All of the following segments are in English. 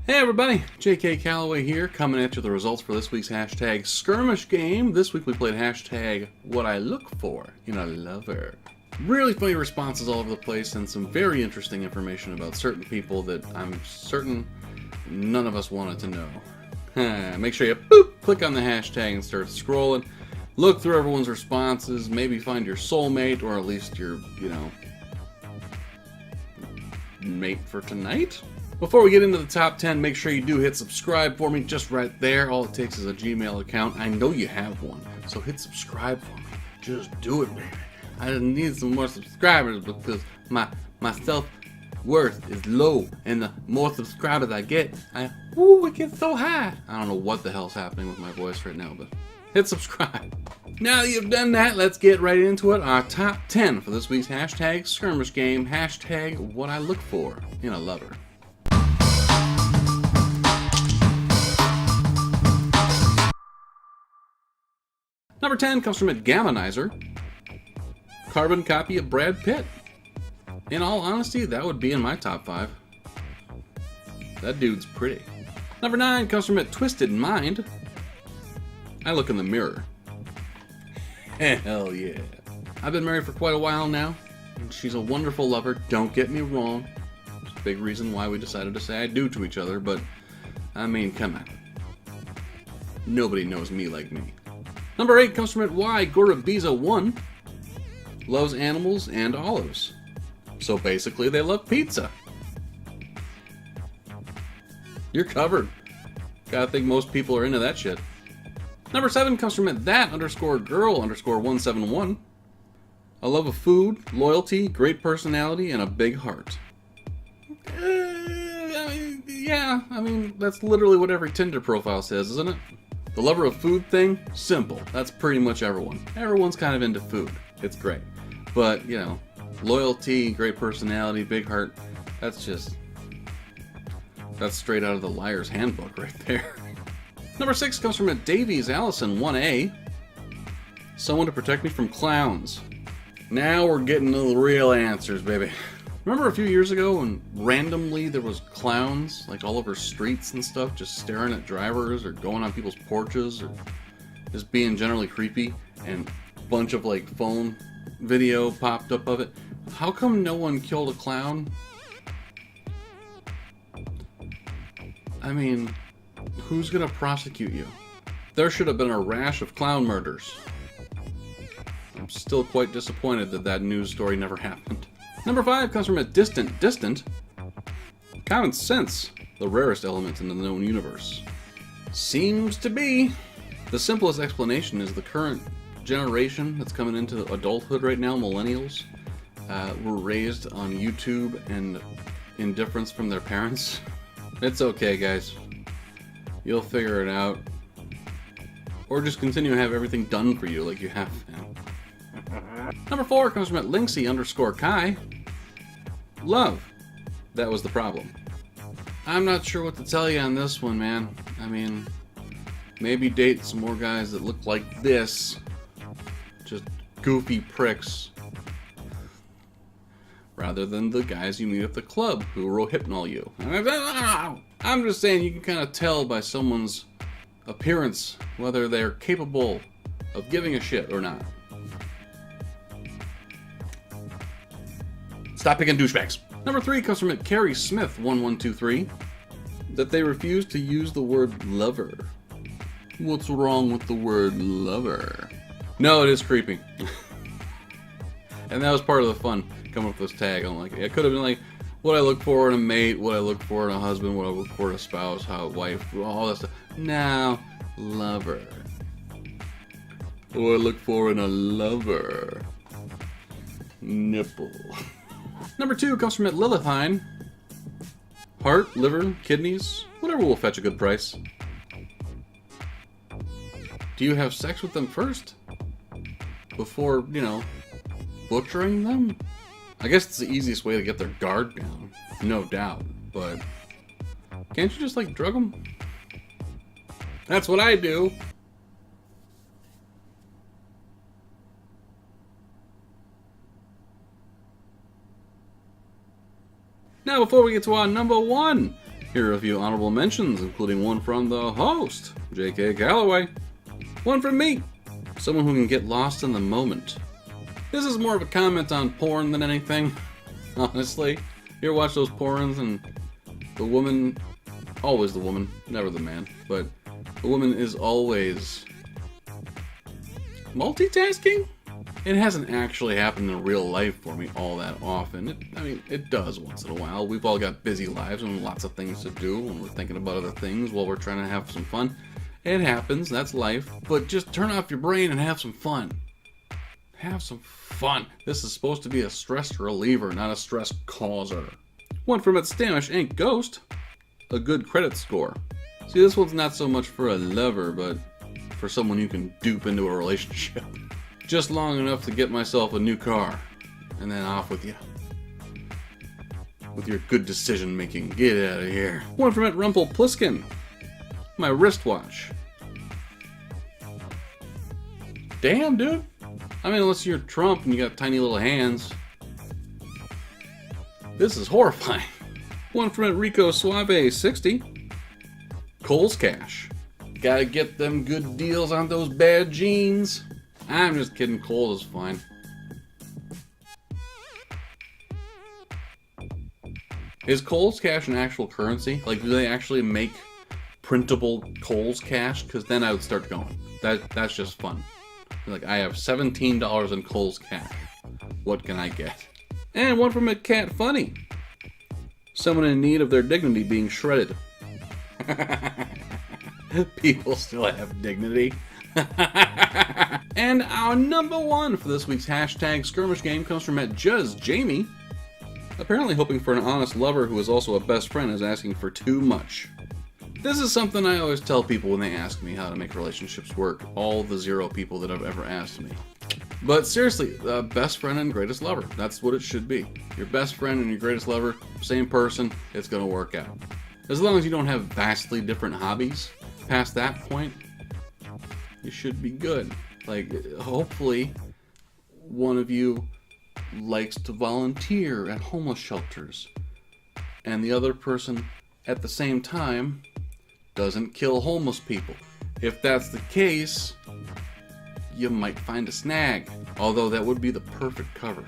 Hey everybody, JK Calloway here, coming at you with the results for this week's hashtag Skirmish game. This week we played hashtag WhatILookForInALover. Really funny responses all over the place and some very interesting information about certain people that I'm certain none of us wanted to know. Make sure you click on the hashtag and start scrolling. Look through everyone's responses, maybe find your soulmate or at least your, mate for tonight? Before we get into the top 10, make sure you do hit subscribe for me just right there. All it takes is a Gmail account. I know you have one, so hit subscribe for me. Just do it, baby. I need some more subscribers because my self-worth is low, and the more subscribers I get, it gets so high. I don't know what the hell's happening with my voice right now, but hit subscribe. Now that you've done that, let's get right into it. Our top 10 for this week's hashtag Skirmish game, hashtag WhatILookForInALover. Number 10 comes from a Gammonizer. Carbon copy of Brad Pitt. In all honesty, that would be in my top 5. That dude's pretty. Number 9 comes from a Twisted Mind. I look in the mirror. Hell yeah. I've been married for quite a while now, and she's a wonderful lover, don't get me wrong. It's a big reason why we decided to say I do to each other, but, I mean, come on. Nobody knows me like me. Number 8 comes from it Y Gorabiza1. Loves animals and olives. So basically they love pizza. You're covered. Gotta think most people are into that shit. Number 7 comes from it that_girl_171. A love of food, loyalty, great personality, and a big heart. I mean, that's literally what every Tinder profile says, isn't it? The lover of food thing? Simple. That's pretty much everyone. Everyone's kind of into food. It's great. But, loyalty, great personality, big heart, that's straight out of the Liar's Handbook right there. Number 6 comes from a Davies Allison 1A. Someone to protect me from clowns. Now we're getting to the real answers, baby. Remember a few years ago when randomly there was clowns like all over streets and stuff just staring at drivers or going on people's porches or just being generally creepy, and a bunch of phone video popped up of it? How come no one killed a clown? I mean, who's gonna prosecute you? There should have been a rash of clown murders. I'm still quite disappointed that news story never happened. Number 5 comes from a distant. Common sense, the rarest element in the known universe. Seems to be. The simplest explanation is the current generation that's coming into adulthood right now, millennials, were raised on YouTube and indifference from their parents. It's okay, guys. You'll figure it out. Or just continue to have everything done for you like you have now. Number 4 comes from at Linksy_Kai. Love. That was the problem. I'm not sure what to tell you on this one, man. I mean, maybe date some more guys that look like this. Just goofy pricks. Rather than the guys you meet at the club who rohypnol you. I'm just saying you can kind of tell by someone's appearance whether they're capable of giving a shit or not. Stop picking douchebags. Number 3 comes from Carrie Smith 1123. That they refuse to use the word lover. What's wrong with the word lover? No, it is creepy. And that was part of the fun, coming up with this tag. I'm like, it could have been like, what I look for in a mate, what I look for in a husband, what I look for in a spouse, how a wife, all that stuff. Now, lover. What I look for in a lover. Nipple. Number 2 comes from Lilithine. Heart, liver, kidneys, whatever will fetch a good price. Do you have sex with them first? Before, butchering them? I guess it's the easiest way to get their guard down, no doubt, but can't you just drug them? That's what I do. Now, before we get to our number 1, Here are a few honorable mentions, including one from the host, J.K. Calloway. One from me, someone who can get lost in the moment. This is more of a comment on porn than anything, honestly. You ever watch those porns and the woman, always the woman, never the man, but the woman is always multitasking? It hasn't actually happened in real life for me all that often. It does once in a while. We've all got busy lives and lots of things to do when we're thinking about other things while we're trying to have some fun. It happens, that's life. But just turn off your brain and have some fun. Have some fun. This is supposed to be a stress reliever, not a stress causer. One from Skirmish ain't Ghost. A good credit score. See, this one's not so much for a lover, but for someone you can dupe into a relationship. Just long enough to get myself a new car, and then off with you. With your good decision making. Get out of here. One from Rumpel my wristwatch. Damn, dude. Unless you're Trump and you got tiny little hands. This is horrifying. One from Enrico Suave 60. Kohl's Cash. Gotta get them good deals on those bad jeans. I'm just kidding, Kohl's is fine. Is Kohl's Cash an actual currency? Like, do they actually make printable Kohl's Cash? Because then I would start going. That's just fun. Like, I have $17 in Kohl's Cash. What can I get? And one from Cat Funny. Someone in need of their dignity being shredded. People still have dignity. And our number one for this week's hashtag skirmish game comes from @JuzzJamie. Apparently hoping for an honest lover who is also a best friend is asking for too much. This is something I always tell people when they ask me how to make relationships work. All the 0 people that have ever asked me. But seriously, best friend and greatest lover. That's what it should be. Your best friend and your greatest lover, same person, it's gonna work out. As long as you don't have vastly different hobbies, past that point, you should be good. Like, hopefully, one of you likes to volunteer at homeless shelters, and the other person, at the same time, doesn't kill homeless people. If that's the case, you might find a snag. Although that would be the perfect cover.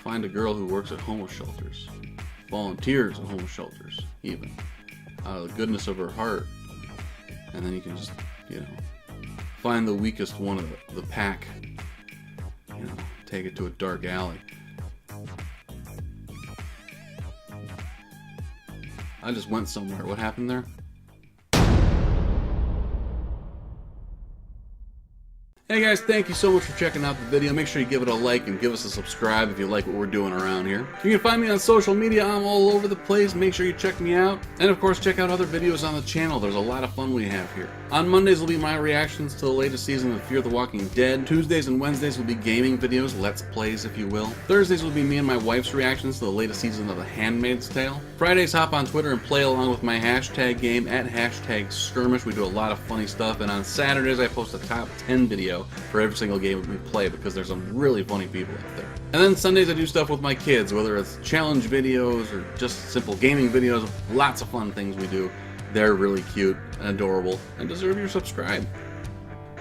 Find a girl who works at homeless shelters, volunteers at homeless shelters, even, out of the goodness of her heart, and then you can just, find the weakest one of the pack, take it to a dark alley. I just went somewhere. What happened there? Hey guys, thank you so much for checking out the video. Make sure you give it a like and give us a subscribe if you like what we're doing around here. You can find me on social media. I'm all over the place. Make sure you check me out. And of course, check out other videos on the channel. There's a lot of fun we have here. On Mondays will be my reactions to the latest season of Fear the Walking Dead. Tuesdays and Wednesdays will be gaming videos, let's plays if you will. Thursdays will be me and my wife's reactions to the latest season of The Handmaid's Tale. Fridays, hop on Twitter and play along with my hashtag game @HashtagSkirmish. We do a lot of funny stuff. And on Saturdays, I post a top 10 video for every single game we play because there's some really funny people out there. And then Sundays I do stuff with my kids, whether it's challenge videos or just simple gaming videos. Lots of fun things we do. They're really cute and adorable and deserve your subscribe.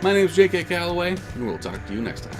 My name is J.K. Calloway, and we'll talk to you next time.